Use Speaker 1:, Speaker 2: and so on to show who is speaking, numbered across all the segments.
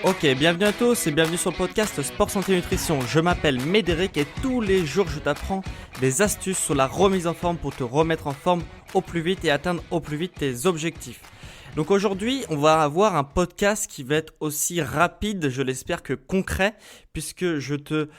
Speaker 1: Ok, bienvenue à tous et bienvenue sur le podcast Sport Santé Nutrition. Je m'appelle Médéric et tous les jours je t'apprends des astuces sur la remise en forme pour te remettre en forme au plus vite et atteindre au plus vite tes objectifs. Donc aujourd'hui, on va avoir un podcast qui va être aussi rapide, je l'espère, que concret, puisque je te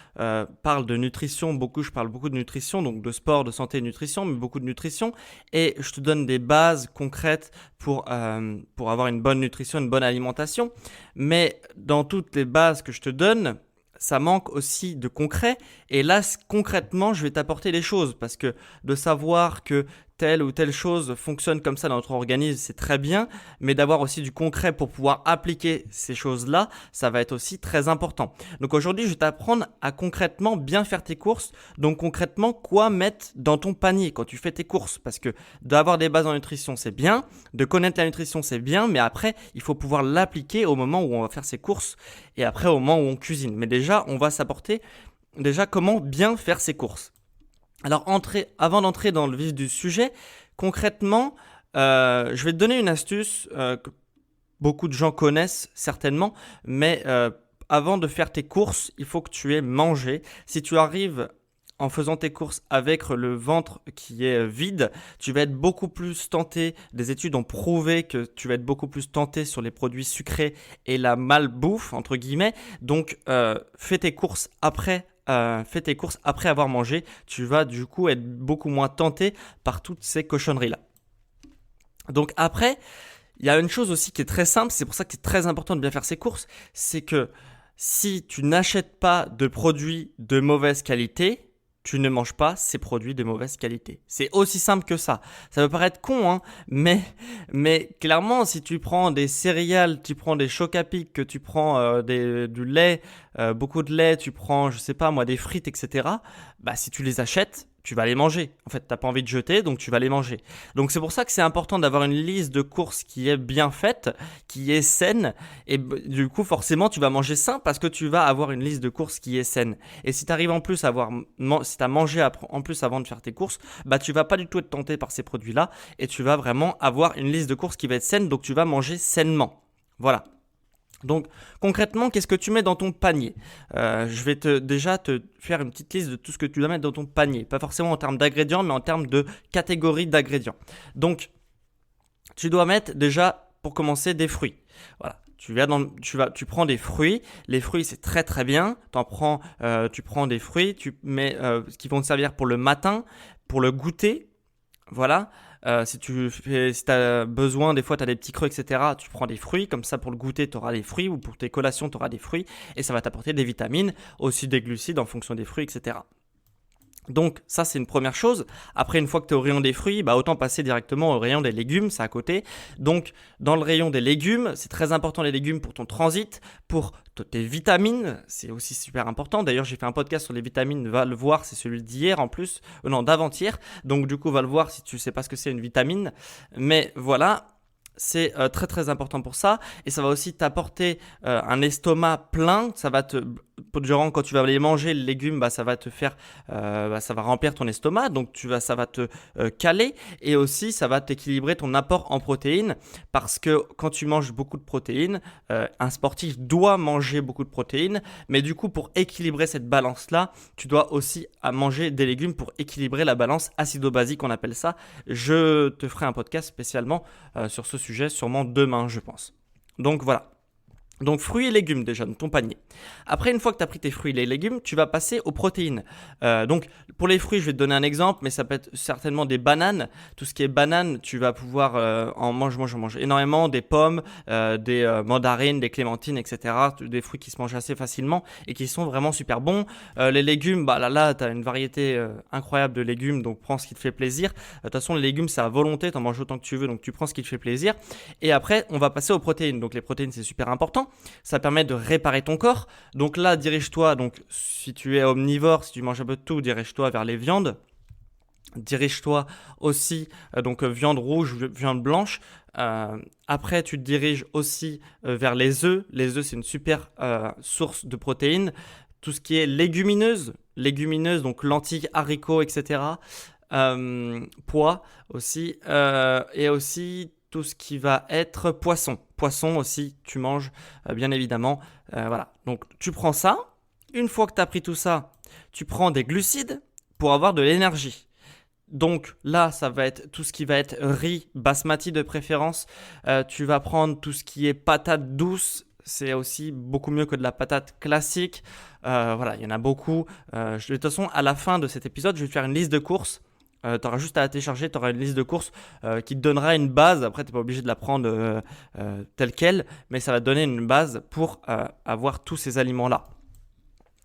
Speaker 1: parle de nutrition, je parle beaucoup de nutrition, donc de sport, de santé et nutrition, mais beaucoup de nutrition, et je te donne des bases concrètes pour avoir une bonne nutrition, une bonne alimentation. Mais dans toutes les bases que je te donne, ça manque aussi de concret. Et là, concrètement, je vais t'apporter les choses parce que de savoir que telle ou telle chose fonctionne comme ça dans notre organisme, c'est très bien. Mais d'avoir aussi du concret pour pouvoir appliquer ces choses-là, ça va être aussi très important. Donc aujourd'hui, je vais t'apprendre à concrètement bien faire tes courses. Donc concrètement, quoi mettre dans ton panier quand tu fais tes courses. Parce que d'avoir des bases en nutrition, c'est bien. De connaître la nutrition, c'est bien. Mais après, il faut pouvoir l'appliquer au moment où on va faire ses courses et après au moment où on cuisine. Mais déjà, on va s'apporter comment bien faire ses courses. Alors, avant d'entrer dans le vif du sujet, concrètement, je vais te donner une astuce que beaucoup de gens connaissent certainement, mais avant de faire tes courses, il faut que tu aies mangé. Si tu arrives en faisant tes courses avec le ventre qui est vide, tu vas être beaucoup plus tenté. Des études ont prouvé que tu vas être beaucoup plus tenté sur les produits sucrés et la malbouffe, entre guillemets. Donc, fais tes courses après avoir mangé. Tu vas du coup être beaucoup moins tenté par toutes ces cochonneries-là. Donc après, il y a une chose aussi qui est très simple, c'est pour ça que c'est très important de bien faire ses courses, c'est que si tu n'achètes pas de produits de mauvaise qualité, tu ne manges pas ces produits de mauvaise qualité. C'est aussi simple que ça. Ça peut paraître con, hein, mais clairement, si tu prends des céréales, tu prends des chocs à pic, que tu prends du lait, beaucoup de lait, tu prends, je sais pas moi, des frites, etc. Bah, si tu les achètes, tu vas les manger. En fait, t'as pas envie de jeter, donc tu vas les manger. Donc c'est pour ça que c'est important d'avoir une liste de courses qui est bien faite, qui est saine. Et du coup, forcément, tu vas manger sain parce que tu vas avoir une liste de courses qui est saine. Et si tu arrives en plus à si tu as mangé en plus avant de faire tes courses, bah tu vas pas du tout être tenté par ces produits-là et tu vas vraiment avoir une liste de courses qui va être saine, donc tu vas manger sainement. Voilà. Donc concrètement, qu'est-ce que tu mets dans ton panier ? Je vais déjà te faire une petite liste de tout ce que tu dois mettre dans ton panier. Pas forcément en termes d'ingrédients, mais en termes de catégories d'ingrédients. Donc, tu dois mettre déjà, pour commencer, des fruits. Voilà. Tu prends des fruits. Les fruits, c'est très très bien. Tu prends des fruits, tu mets qui vont te servir pour le matin, pour le goûter. Voilà. Si tu as besoin, des fois tu as des petits creux, etc., tu prends des fruits, comme ça pour le goûter tu auras des fruits, ou pour tes collations tu auras des fruits, et ça va t'apporter des vitamines, aussi des glucides en fonction des fruits, etc. Donc ça c'est une première chose. Après, une fois que tu es au rayon des fruits, bah autant passer directement au rayon des légumes, c'est à côté. Donc dans le rayon des légumes, c'est très important les légumes pour ton transit, pour tes vitamines, c'est aussi super important. D'ailleurs j'ai fait un podcast sur les vitamines, va le voir, c'est celui d'hier en plus, d'avant-hier. Donc du coup va le voir si tu sais pas ce que c'est une vitamine. Mais voilà. C'est très très important pour ça, et ça va aussi t'apporter un estomac plein. Durant quand tu vas les manger, les légumes, bah, ça va te faire, ça va remplir ton estomac, donc ça va te caler, et aussi ça va t'équilibrer ton apport en protéines, parce que quand tu manges beaucoup de protéines, un sportif doit manger beaucoup de protéines, mais du coup pour équilibrer cette balance-là, tu dois aussi manger des légumes pour équilibrer la balance acido-basique, on appelle ça. Je te ferai un podcast spécialement sur ce sujet, sûrement demain, je pense. Donc voilà. Donc fruits et légumes déjà dans ton panier. Après, une fois que tu as pris tes fruits et les légumes, tu vas passer aux protéines. Donc pour les fruits, je vais te donner un exemple, mais ça peut être certainement des bananes. Tout ce qui est bananes, tu vas pouvoir moi je mange énormément, des pommes, des mandarines, des clémentines, etc. Des fruits qui se mangent assez facilement et qui sont vraiment super bons. Les légumes, bah là tu as une variété incroyable de légumes, donc prends ce qui te fait plaisir. De toute façon, les légumes c'est à volonté, tu en manges autant que tu veux, donc tu prends ce qui te fait plaisir. Et après, on va passer aux protéines. Donc les protéines, c'est super important. Ça permet de réparer ton corps. Donc là, dirige-toi, donc si tu es omnivore, si tu manges un peu de tout, dirige-toi vers les viandes. Dirige-toi aussi, viande rouge, viande blanche. Après, tu te diriges aussi vers les œufs. Les œufs, c'est une super source de protéines. Tout ce qui est légumineuses, donc lentilles, haricots, etc. pois aussi, et aussi tout ce qui va être poisson. Poisson aussi, tu manges, bien évidemment. Voilà, donc tu prends ça. Une fois que tu as pris tout ça, tu prends des glucides pour avoir de l'énergie. Donc là, ça va être tout ce qui va être riz, basmati de préférence. Tu vas prendre tout ce qui est patate douce. C'est aussi beaucoup mieux que de la patate classique. Voilà, il y en a beaucoup. De toute façon, à la fin de cet épisode, je vais te faire une liste de courses. Tu auras juste à la télécharger, tu auras une liste de courses qui te donnera une base. Après, tu n'es pas obligé de la prendre telle quelle, mais ça va te donner une base pour avoir tous ces aliments-là.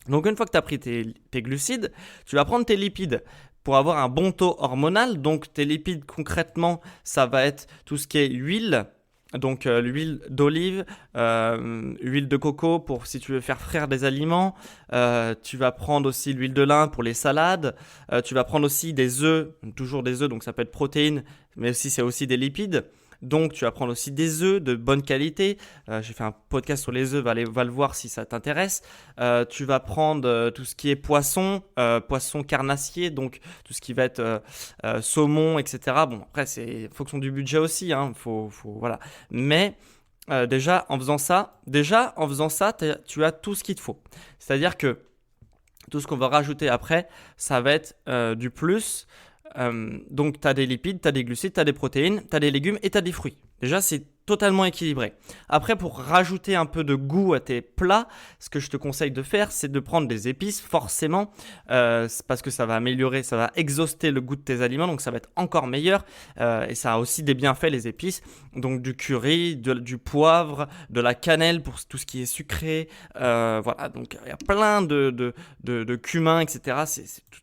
Speaker 1: Donc une fois que tu as pris tes glucides, tu vas prendre tes lipides pour avoir un bon taux hormonal. Donc tes lipides concrètement, ça va être tout ce qui est huile. Donc l'huile d'olive, huile de coco pour si tu veux faire frire des aliments. Tu vas prendre aussi l'huile de lin pour les salades. Tu vas prendre aussi des œufs, toujours des œufs, donc ça peut être protéines, mais aussi c'est aussi des lipides. Donc tu vas prendre aussi des œufs de bonne qualité. J'ai fait un podcast sur les œufs, va le voir si ça t'intéresse. Tu vas prendre tout ce qui est poisson, poisson carnassier, donc tout ce qui va être saumon, etc. Bon, après c'est en fonction du budget aussi, hein, voilà. Mais déjà en faisant ça, tu as tout ce qu'il te faut. C'est-à-dire que tout ce qu'on va rajouter après, ça va être du plus. Donc tu as des lipides, tu as des glucides, tu as des protéines, tu as des légumes et tu as des fruits. Déjà, c'est totalement équilibré. Après, pour rajouter un peu de goût à tes plats, ce que je te conseille de faire, c'est de prendre des épices, forcément, parce que ça va améliorer, ça va exhauster le goût de tes aliments, donc ça va être encore meilleur. Et ça a aussi des bienfaits, les épices. Donc du curry, du poivre, de la cannelle pour tout ce qui est sucré. Voilà, donc il y a plein de cumin, etc.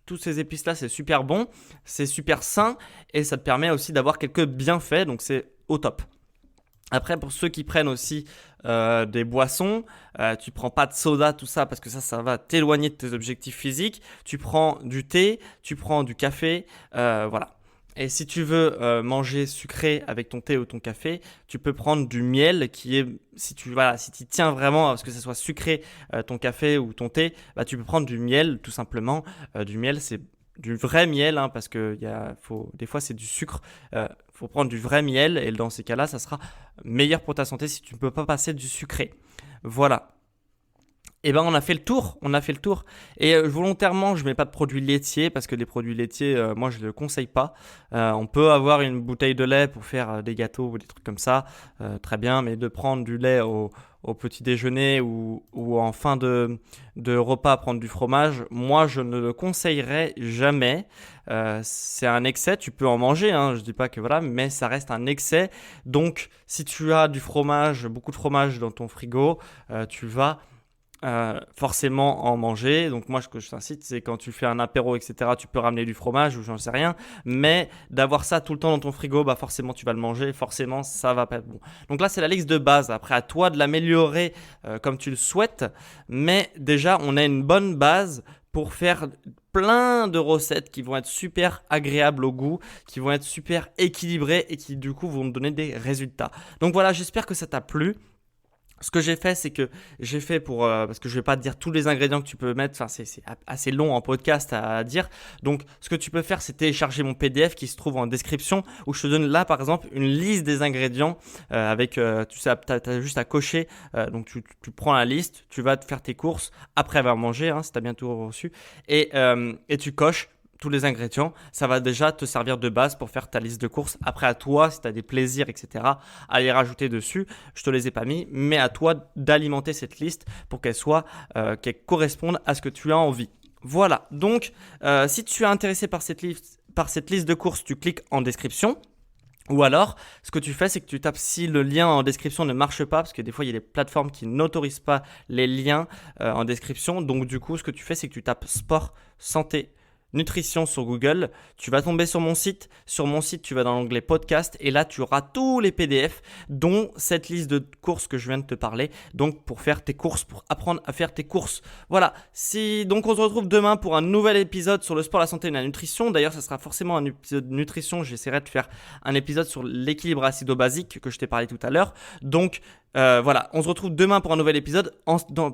Speaker 1: Toutes ces épices-là, c'est super bon, c'est super sain et ça te permet aussi d'avoir quelques bienfaits, donc c'est au top. Après, pour ceux qui prennent aussi des boissons, tu prends pas de soda, tout ça, parce que ça va t'éloigner de tes objectifs physiques. Tu prends du thé, tu prends du café, voilà. Et si tu veux manger sucré avec ton thé ou ton café, tu peux prendre du miel qui est, si tu tiens vraiment à ce que ce soit sucré ton café ou ton thé, bah, tu peux prendre du miel tout simplement. Du miel, c'est du vrai miel, hein, parce que des fois c'est du sucre. Faut prendre du vrai miel et dans ces cas-là, ça sera meilleur pour ta santé si tu ne peux pas passer du sucré. Voilà. Et ben on a fait le tour. Et volontairement, je mets pas de produits laitiers parce que les produits laitiers, moi je ne le conseille pas. On peut avoir une bouteille de lait pour faire des gâteaux ou des trucs comme ça, très bien, mais de prendre du lait au petit déjeuner ou en fin de repas prendre du fromage, moi je ne le conseillerais jamais. C'est un excès, tu peux en manger, hein, je dis pas que voilà, mais ça reste un excès. Donc si tu as du fromage, beaucoup de fromage dans ton frigo, tu vas forcément en manger. Donc moi ce que je t'incite, c'est quand tu fais un apéro, etc., tu peux ramener du fromage ou j'en sais rien, mais d'avoir ça tout le temps dans ton frigo, bah forcément tu vas le manger, forcément ça va pas être bon. Donc là c'est la liste de base, après à toi de l'améliorer comme tu le souhaites, mais déjà on a une bonne base pour faire plein de recettes qui vont être super agréables au goût, qui vont être super équilibrées et qui du coup vont te donner des résultats. Donc voilà, j'espère que ça t'a plu. Ce que j'ai fait, c'est que j'ai fait parce que je vais pas te dire tous les ingrédients que tu peux mettre, enfin c'est assez long en podcast à dire. Donc ce que tu peux faire, c'est télécharger mon PDF qui se trouve en description où je te donne là par exemple une liste des ingrédients avec, tu sais, t'as juste à cocher. Donc tu prends la liste, tu vas te faire tes courses après avoir mangé, hein, si t'as bien tout reçu, et tu coches tous les ingrédients, ça va déjà te servir de base pour faire ta liste de courses. Après, à toi, si tu as des plaisirs, etc., à les rajouter dessus. Je te les ai pas mis, mais à toi d'alimenter cette liste pour qu'elle corresponde à ce que tu as envie. Voilà, donc si tu es intéressé par cette liste de courses, tu cliques en description. Ou alors, ce que tu fais, c'est que tu tapes si le lien en description ne marche pas, parce que des fois, il y a des plateformes qui n'autorisent pas les liens en description. Donc, du coup, ce que tu fais, c'est que tu tapes sport, santé, nutrition sur Google, tu vas tomber sur mon site. Sur mon site, tu vas dans l'onglet podcast et là, tu auras tous les PDF, dont cette liste de courses que je viens de te parler. Donc, pour faire tes courses, pour apprendre à faire tes courses. Voilà. Donc, on se retrouve demain pour un nouvel épisode sur le sport, la santé et la nutrition. D'ailleurs, ça sera forcément un épisode de nutrition. J'essaierai de faire un épisode sur l'équilibre acido-basique que je t'ai parlé tout à l'heure. Donc, Voilà, on se retrouve demain pour un nouvel épisode.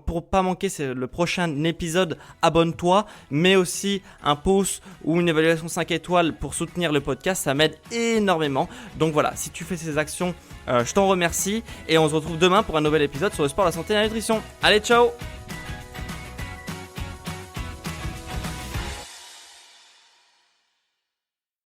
Speaker 1: Pour pas manquer le prochain épisode, abonne-toi, mets aussi un pouce ou une évaluation 5 étoiles pour soutenir le podcast, ça m'aide énormément. Donc voilà, si tu fais ces actions, je t'en remercie et on se retrouve demain pour un nouvel épisode sur le sport, la santé et la nutrition. Allez, ciao!